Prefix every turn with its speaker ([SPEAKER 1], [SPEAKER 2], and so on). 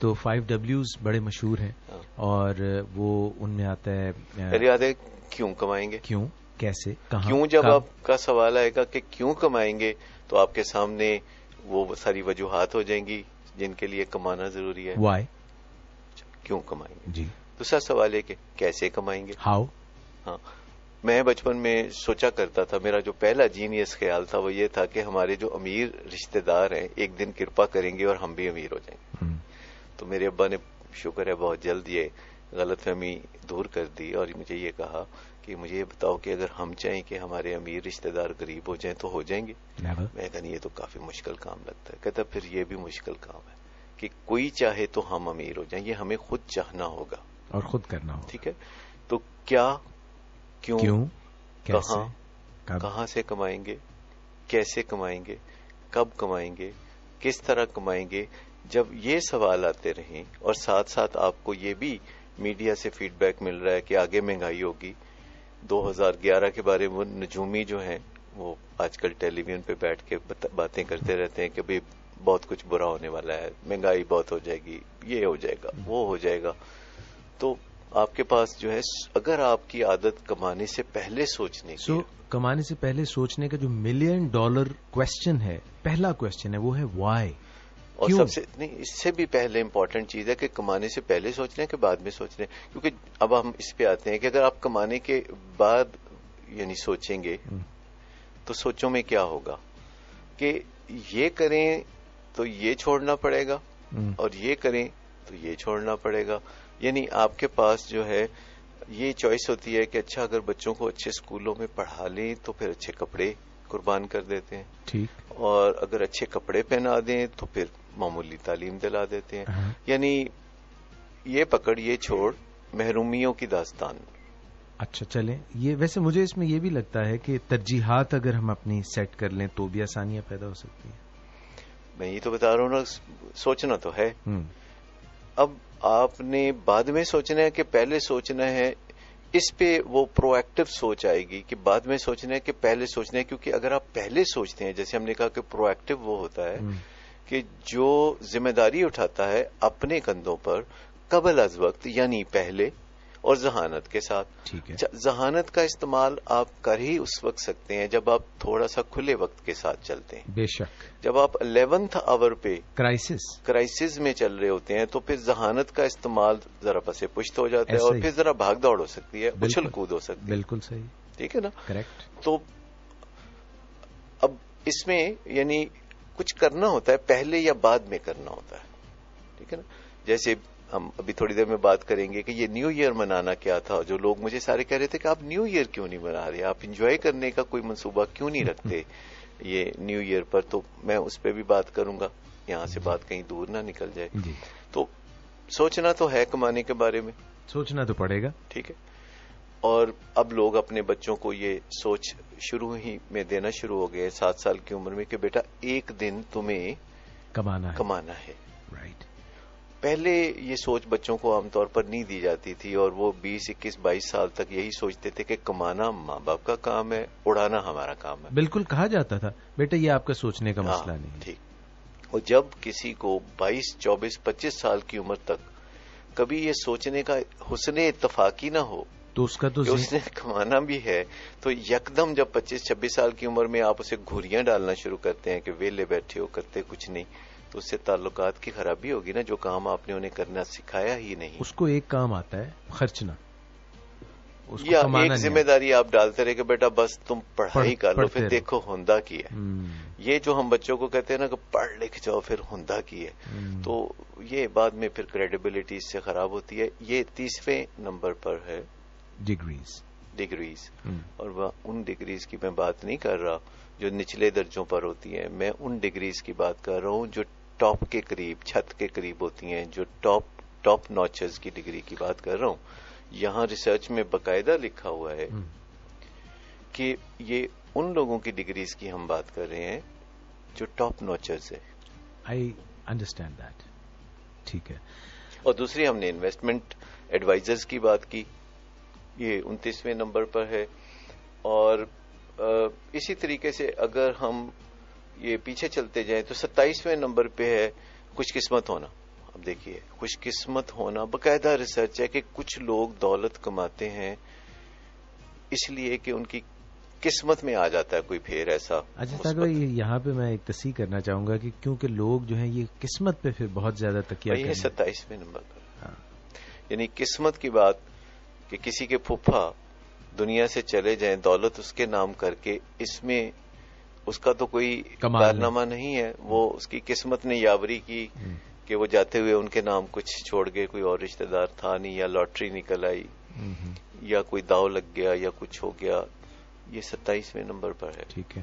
[SPEAKER 1] تو 5 Ws بڑے مشہور ہیں اور وہ ان میں آتا ہے
[SPEAKER 2] پہلی بات ہے کیوں کمائیں گے,
[SPEAKER 1] کیوں, کیسے, کہاں,
[SPEAKER 2] کیوں. جب آپ کا سوال آئے گا کہ کیوں کمائیں گے تو آپ کے سامنے وہ ساری وجوہات ہو جائیں گی جن کے لیے کمانا ضروری ہے.
[SPEAKER 1] وائی,
[SPEAKER 2] کیوں کمائیں گے.
[SPEAKER 1] جی.
[SPEAKER 2] دوسرا سوال ہے کہ کیسے کمائیں گے.
[SPEAKER 1] ہاؤ.
[SPEAKER 2] ہاں, میں بچپن میں سوچا کرتا تھا, میرا جو پہلا جینیس خیال تھا وہ یہ تھا کہ ہمارے جو امیر رشتہ دار ہیں ایک دن کرپا کریں گے اور ہم بھی امیر ہو جائیں گے. تو میرے ابا نے شکر ہے بہت جلد یہ غلط فہمی دور کر دی اور مجھے یہ کہا کہ مجھے یہ بتاؤ کہ اگر ہم چاہیں کہ ہمارے امیر رشتہ دار غریب ہو جائیں تو ہو جائیں گے. میں کہا یہ تو کافی مشکل کام لگتا ہے. کہتا پھر یہ بھی مشکل کام ہے کہ کوئی چاہے تو ہم امیر ہو جائیں, یہ ہمیں خود چاہنا ہوگا
[SPEAKER 1] اور خود کرنا ہوگا.
[SPEAKER 2] ٹھیک ہے, تو کیا, کیوں,
[SPEAKER 1] کیسے,
[SPEAKER 2] کہاں سے کمائیں گے, کیسے کمائیں گے, کب کمائیں گے, کس طرح کمائیں گے. جب یہ سوال آتے رہیں اور ساتھ ساتھ آپ کو یہ بھی میڈیا سے فیڈ بیک مل رہا ہے کہ آگے مہنگائی ہوگی. 2011 کے بارے میں نجومی جو ہیں وہ آج کل ٹیلی ویژن پہ بیٹھ کے باتیں کرتے رہتے ہیں کہ بھئی بہت کچھ برا ہونے والا ہے, مہنگائی بہت ہو جائے گی, یہ ہو جائے گا, وہ ہو جائے گا. تو آپ کے پاس جو ہے اگر آپ کی عادت کمانے سے پہلے سوچنے کی,
[SPEAKER 1] کمانے سے پہلے سوچنے کا جو $1 ملین کوشچن ہے, پہلا کوشچن ہے وہ ہے وائی.
[SPEAKER 2] اور سب سے نہیں, اس سے بھی پہلے امپورٹنٹ چیز ہے کہ کمانے سے پہلے سوچ رہے ہیں کہ بعد میں سوچ رہے ہیں. کیونکہ اب ہم اس پہ آتے ہیں کہ اگر آپ کمانے کے بعد یعنی سوچیں گے تو سوچوں میں کیا ہوگا کہ یہ کریں تو یہ چھوڑنا پڑے گا اور یہ کریں تو یہ چھوڑنا پڑے گا. یعنی آپ کے پاس جو ہے یہ چوائس ہوتی ہے کہ اچھا اگر بچوں کو اچھے اسکولوں میں پڑھا لیں تو پھر اچھے کپڑے قربان کر دیتے ہیں,
[SPEAKER 1] ٹھیک,
[SPEAKER 2] اور اگر اچھے کپڑے پہنا دیں تو پھر معمولی تعلیم دلا دیتے ہیں. یعنی یہ پکڑ یہ چھوڑ محرومیوں کی داستان.
[SPEAKER 1] اچھا چلیں, یہ ویسے مجھے اس میں یہ بھی لگتا ہے کہ ترجیحات اگر ہم اپنی سیٹ کر لیں تو بھی آسانیاں پیدا ہو سکتی ہیں.
[SPEAKER 2] میں یہ تو بتا رہا ہوں نا, سوچنا تو ہے. اب آپ نے بعد میں سوچنا ہے کہ پہلے سوچنا ہے, اس پہ وہ پرو ایکٹیو سوچ آئے گی کہ بعد میں سوچنا ہے کہ پہلے سوچنا ہے. کیونکہ اگر آپ پہلے سوچتے ہیں, جیسے ہم نے کہا کہ پرو ایکٹیو وہ ہوتا ہے کہ جو ذمہ داری اٹھاتا ہے اپنے کندھوں پر قبل از وقت, یعنی پہلے اور ذہانت کے ساتھ.
[SPEAKER 1] ٹھیک ہے,
[SPEAKER 2] ذہانت کا استعمال آپ کر ہی اس وقت سکتے ہیں جب آپ تھوڑا سا کھلے وقت کے ساتھ چلتے ہیں.
[SPEAKER 1] بے شک.
[SPEAKER 2] جب آپ 11th آور پہ
[SPEAKER 1] کرائسس
[SPEAKER 2] میں چل رہے ہوتے ہیں تو پھر ذہانت کا استعمال ذرا پسے پشت ہو جاتا ہے اور پھر ذرا بھاگ دوڑ ہو سکتی ہے, اچھل کود ہو سکتی ہے.
[SPEAKER 1] بالکل صحیح,
[SPEAKER 2] ٹھیک ہے نا.
[SPEAKER 1] کریکٹ.
[SPEAKER 2] تو اب اس میں یعنی کچھ کرنا ہوتا ہے پہلے یا بعد میں کرنا ہوتا ہے. ٹھیک ہے نا. جیسے ہم ابھی تھوڑی دیر میں بات کریں گے کہ یہ نیو ایئر منانا کیا تھا. جو لوگ مجھے سارے کہہ رہے تھے کہ آپ نیو ایئر کیوں نہیں منا رہے, آپ انجوائے کرنے کا کوئی منصوبہ کیوں نہیں رکھتے یہ نیو ایئر پر. تو میں اس پہ بھی بات کروں گا, یہاں سے بات کہیں دور نہ نکل جائے. تو سوچنا تو ہے کمانے کے بارے میں,
[SPEAKER 1] سوچنا تو پڑے گا.
[SPEAKER 2] ٹھیک ہے. اور اب لوگ اپنے بچوں کو یہ سوچ شروع ہی میں دینا شروع ہو گئے 7 سال کی عمر میں کہ بیٹا ایک دن تمہیں کمانا ہے.
[SPEAKER 1] رائٹ.
[SPEAKER 2] پہلے یہ سوچ بچوں کو عام طور پر نہیں دی جاتی تھی اور وہ 20 21 22 سال تک یہی سوچتے تھے کہ کمانا ماں باپ کا کام ہے, اڑانا ہمارا کام ہے.
[SPEAKER 1] بالکل کہا جاتا تھا بیٹا یہ آپ کا سوچنے کا مسئلہ نہیں.
[SPEAKER 2] ٹھیک. اور جب کسی کو 22 24 25 سال کی عمر تک کبھی یہ سوچنے کا حسن اتفاقی نہ ہو
[SPEAKER 1] تو اس کا تو
[SPEAKER 2] اس نے کمانا بھی ہے, تو یکدم جب 25 26 سال کی عمر میں آپ اسے گھوریاں ڈالنا شروع کرتے ہیں کہ ویلے بیٹھے ہو کرتے کچھ نہیں, تو اس سے تعلقات کی خرابی ہوگی نا. جو کام آپ نے انہیں کرنا سکھایا ہی نہیں.
[SPEAKER 1] اس کو ایک کام آتا ہے خرچنا,
[SPEAKER 2] یا ایک ذمہ داری آپ ڈالتے رہے کہ بیٹا بس تم پڑھائی کر لو پھر دیکھو ہوندا کی ہے. یہ جو ہم بچوں کو کہتے ہیں نا کہ پڑھ لکھ جاؤ پھر ہوندا کی ہے, تو یہ بعد میں پھر کریڈیبلٹی اس سے خراب ہوتی ہے. یہ 30ویں نمبر پر ہے ڈگریز. اور ان ڈگریز کی میں بات نہیں کر رہا جو نچلے درجوں پر ہوتی ہیں, میں ان ڈگریز کی بات کر رہا ہوں جو ٹاپ کے قریب, چھت کے قریب ہوتی ہیں, جو ٹاپ نوچز کی ڈگری کی بات کر رہا ہوں. یہاں ریسرچ میں باقاعدہ لکھا ہوا ہے کہ یہ ان لوگوں کی ڈگریز کی ہم بات کر رہے ہیں جو ٹاپ نوچرز ہے.
[SPEAKER 1] I understand that. ٹھیک ہے.
[SPEAKER 2] اور دوسری ہم نے انویسٹمنٹ ایڈوائزرز کی بات کی, یہ 29ویں نمبر پر ہے. اور اسی طریقے سے اگر ہم یہ پیچھے چلتے جائیں تو 27ویں نمبر پہ ہے خوش قسمت ہونا. اب دیکھیے خوش قسمت ہونا باقاعدہ ریسرچ ہے کہ کچھ لوگ دولت کماتے ہیں اس لیے کہ ان کی قسمت میں آ جاتا ہے کوئی پھر ایسا.
[SPEAKER 1] اچھا سعد بھائی یہاں پہ میں ایک تصحیح کرنا چاہوں گا کہ کیونکہ لوگ جو ہیں یہ قسمت پہ پھر بہت زیادہ تکیہ کرتے ہیں.
[SPEAKER 2] 27ویں نمبر پر یعنی قسمت کی بات کہ کسی کے پھپھا دنیا سے چلے جائیں دولت اس کے نام کر کے, اس میں اس کا تو کوئی کارنامہ نہیں ہے, وہ اس کی قسمت نے یاوری کی کہ وہ جاتے ہوئے ان کے نام کچھ چھوڑ گئے, کوئی اور رشتہ دار تھا نہیں, یا لاٹری نکل آئی, یا کوئی داؤ لگ گیا, یا کچھ ہو گیا. یہ 27ویں نمبر پر ہے.
[SPEAKER 1] ٹھیک ہے.